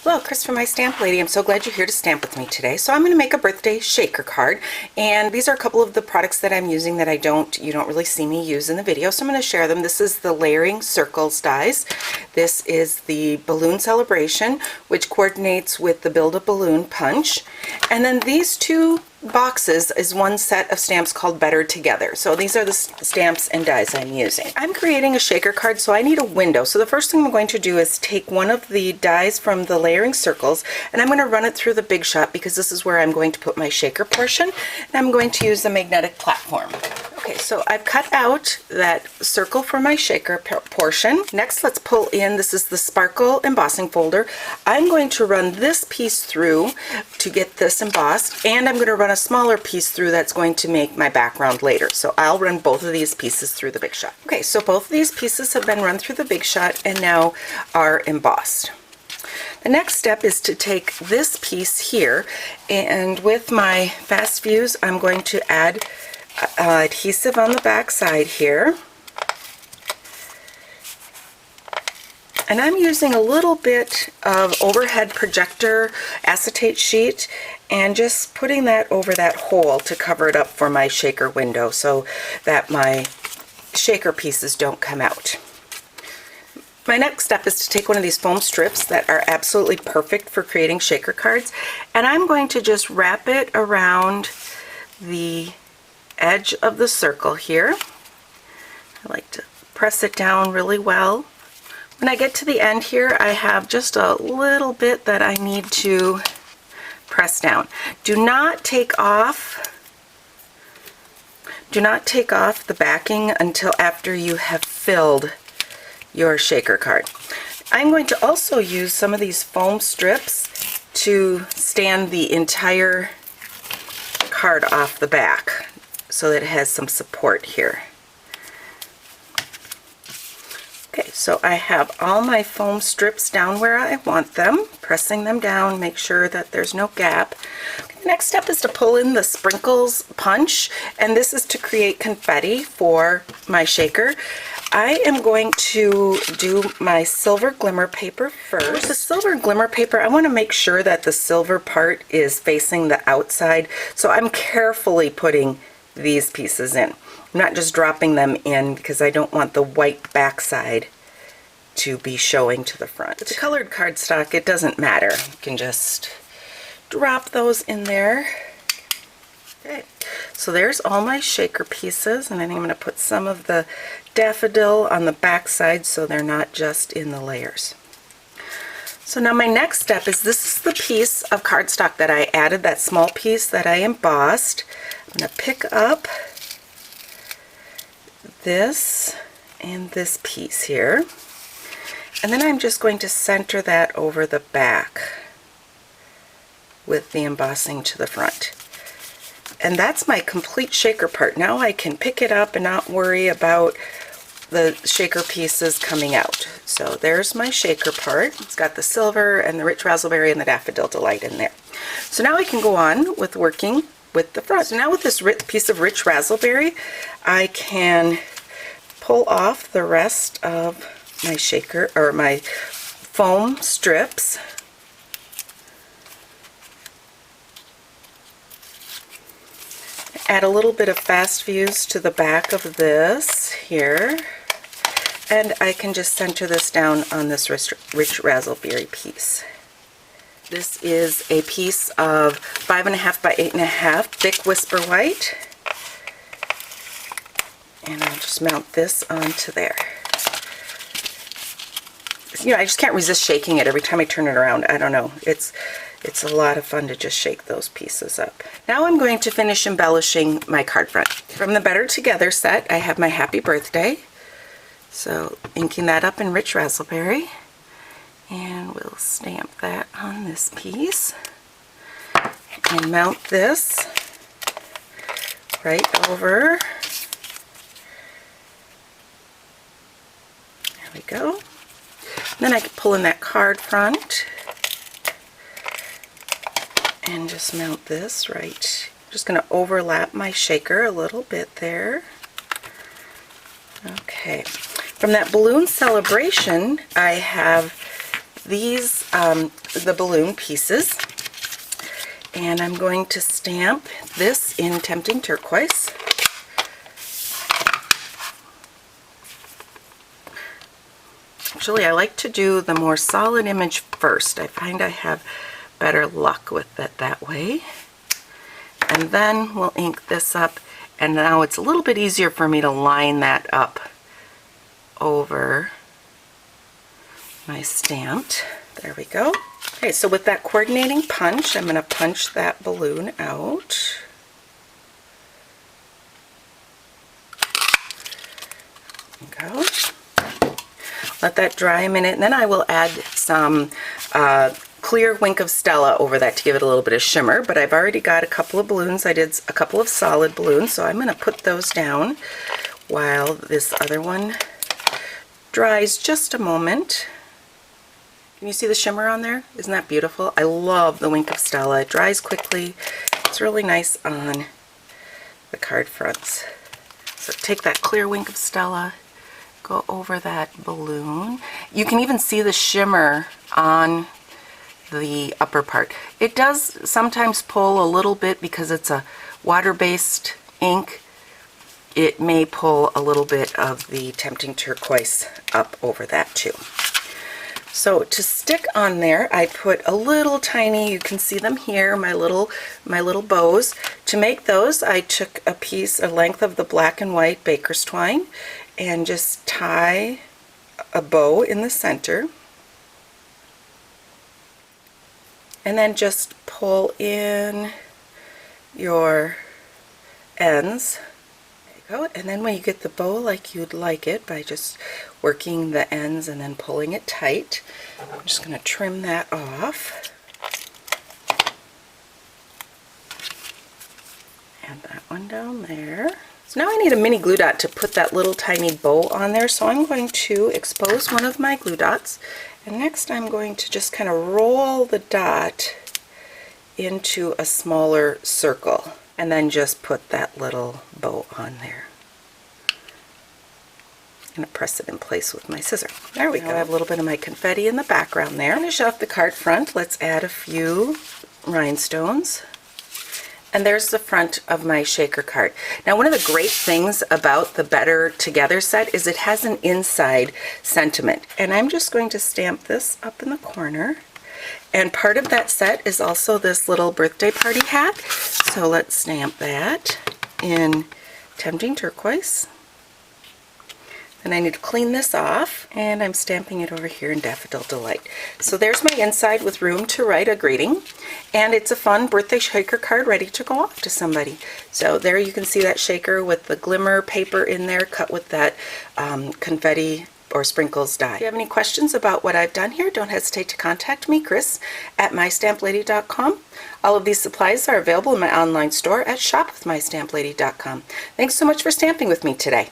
Hello, Chris from My Stamp Lady. I'm so glad you're here to stamp with me today. So I'm going to make a birthday shaker card, and these are a couple of the products that I'm using that you don't really see me use in the video, so I'm going to share them. This is the Layering Circles dies. This is the Balloon Celebration, which coordinates with the Build a Balloon Punch. And then these two boxes is one set of stamps called Better Together. So these are the stamps and dies I'm using. I'm creating a shaker card, so I need a window. So the first thing I'm going to do is take one of the dies from the Layering Circles, and I'm going to run it through the Big Shot because this is where I'm going to put my shaker portion, and I'm going to use the magnetic platform. Okay, so I've cut out that circle for my shaker portion. Next, let's pull in, this is the Sparkle embossing folder. I'm going to run this piece through to get this embossed, and I'm going to run a smaller piece through that's going to make my background later. So I'll run both of these pieces through the Big Shot. Okay, so both of these pieces have been run through the Big Shot and now are embossed. The next step is to take this piece here, and with my Fast Fuse, I'm going to add adhesive on the back side here. And I'm using a little bit of overhead projector acetate sheet and just putting that over that hole to cover it up for my shaker window so that my shaker pieces don't come out. My next step is to take one of these foam strips that are absolutely perfect for creating shaker cards, and I'm going to just wrap it around the edge of the circle here. I like to press it down really well. When I get to the end here, I have just a little bit that I need to press down. Do not take off the backing until after you have filled your shaker card. I'm going to also use some of these foam strips to stand the entire card off the back so that it has some support here. Okay, so I have all my foam strips down where I want them, pressing them down, make sure that there's no gap. The next step is to pull in the Sprinkles punch, and this is to create confetti for my shaker. I am going to do my silver glimmer paper first. With the silver glimmer paper, I want to make sure that the silver part is facing the outside, so I'm carefully putting these pieces in. I'm not just dropping them in because I don't want the white backside to be showing to the front. With the colored cardstock, it doesn't matter. You can just drop those in there. Okay, so there's all my shaker pieces, and then I'm going to put some of the daffodil on the back side so they're not just in the layers. So now my next step is, this is the piece of cardstock that I added, that small piece that I embossed. I'm going to pick up this and this piece here, and then I'm just going to center that over the back with the embossing to the front. And that's my complete shaker part. Now I can pick it up and not worry about the shaker pieces coming out. So there's my shaker part. It's got the silver and the rich raspberry and the daffodil delight in there. So now I can go on with working with the front. So now with this piece of rich raspberry, I can pull off the rest of my shaker, or my foam strips. Add a little bit of Fast Fuse to the back of this here, and I can just center this down on this rich raspberry piece. This is a piece of 5.5 by 8.5 thick Whisper White, and I'll just mount this onto there. You know, I just can't resist shaking it every time I turn it around. I don't know. It's a lot of fun to just shake those pieces up. Now I'm going to finish embellishing my card front. From the Better Together set, I have my Happy Birthday. So inking that up in rich raspberry. And we'll stamp that on this piece. And mount this right over. There we go. And then I can pull in that card front and just mount this right. I'm just going to overlap my shaker a little bit there. Okay. From that Balloon Celebration, I have these the balloon pieces. And I'm going to stamp this in Tempting Turquoise. Actually, I like to do the more solid image first. I find I have better luck with it that way. And then we'll ink this up, and now it's a little bit easier for me to line that up over my stamped. There we go. Okay, so with that coordinating punch, I'm going to punch that balloon out. There we go. Let that dry a minute, and then I will add some clear Wink of Stella over that to give it a little bit of shimmer, but I've already got a couple of balloons. I did a couple of solid balloons, so I'm going to put those down while this other one dries just a moment. Can you see the shimmer on there? Isn't that beautiful? I love the Wink of Stella. It dries quickly. It's really nice on the card fronts. So take that clear Wink of Stella, go over that balloon. You can even see the shimmer on the upper part. It does sometimes pull a little bit because it's a water-based ink. It may pull a little bit of the Tempting Turquoise up over that too. So to stick on there, I put a little tiny, you can see them here, my little bows. To make those, I took a length of the black and white baker's twine and just tie a bow in the center. And then just pull in your ends. There you go. And then when you get the bow like you'd like it, by just working the ends and then pulling it tight, I'm just going to trim that off. Add that one down there. So now I need a mini glue dot to put that little tiny bow on there, so I'm going to expose one of my glue dots, and next I'm going to just kind of roll the dot into a smaller circle and then just put that little bow on there. I'm going to press it in place with my scissor. There we go. I have a little bit of my confetti in the background there. Finish off the card front. Let's add a few rhinestones. And there's the front of my shaker card. Now, one of the great things about the Better Together set is it has an inside sentiment. And I'm just going to stamp this up in the corner. And part of that set is also this little birthday party hat. So let's stamp that in Tempting Turquoise. And I need to clean this off, and I'm stamping it over here in Daffodil Delight. So there's my inside with room to write a greeting, and it's a fun birthday shaker card ready to go off to somebody. So there you can see that shaker with the glimmer paper in there, cut with that confetti or sprinkles die. If you have any questions about what I've done here, don't hesitate to contact me, Chris, at mystamplady.com. All of these supplies are available in my online store at shopwithmystamplady.com. Thanks so much for stamping with me today.